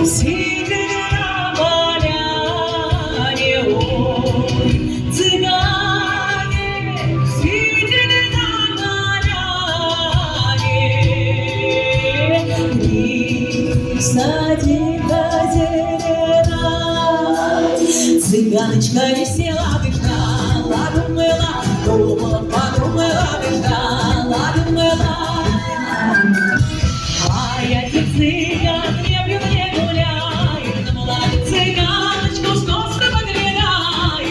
Сидя на поляне, ой, цыгане, сидя на поляне, садика зелена, цыганочка весела, дышала, думала, думала, подумала, дышала, думала. А я цыган, не пью, не гуляю, думала, цыганочку сносно подгоняю.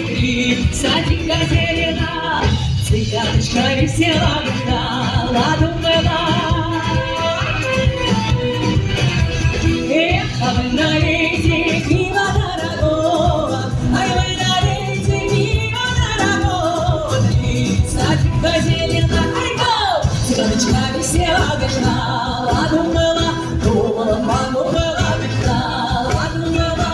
Садика зелена, цыганочка весела, дышала, думала. Эх, а вы на рейде пиво дорогого, ай, вы на рейде пиво дорогого. Садика зелена, ай, гоу! Цыганочка весела, дышала, думала, думала, подумала, дышала, думала.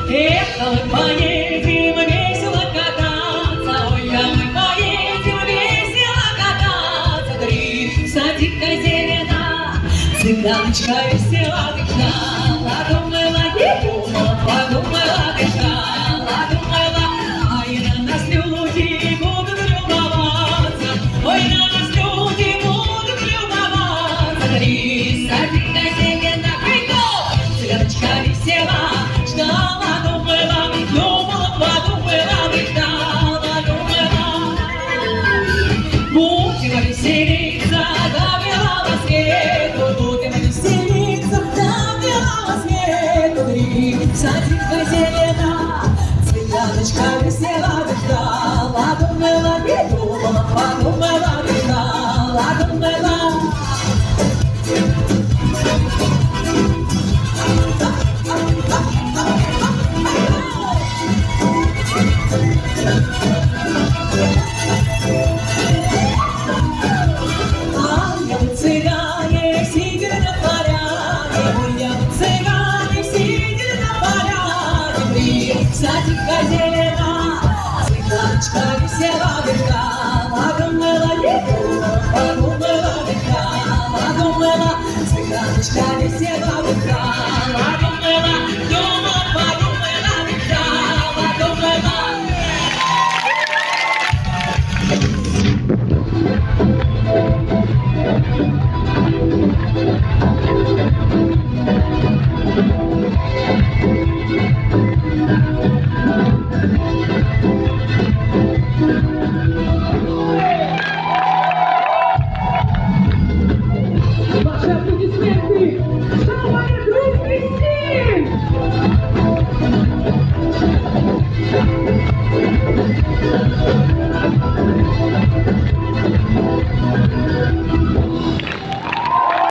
Эх, а мы поедем весело кататься, ой, а мы поедем весело кататься. Три садика зелена, цыганочка весела, дышала, думала, думала, подумала, дышала, думала. Ай, на нас люди будут любоваться, ой, на нас люди будут любоваться. Три садика зелена, цыганочка весела, ждала, думала, думала, подумала, ждала, думала. Будем веселиться, до белого свету, будем веселиться, до белого свету. Три садика зелена, цыганочка весела, ждала, думала, думала, подумала, ждала, думала. Цыгане, сидя на поляне, цыгане, сидя на поляне. Садика зелена, цыганочка весела, дышала, думала, подумала, дышала, думала. Цыганочка весела, дышала, думала, думала, подумала, дышала, думала. Ваши аплодисменты! Самая грустный стиль!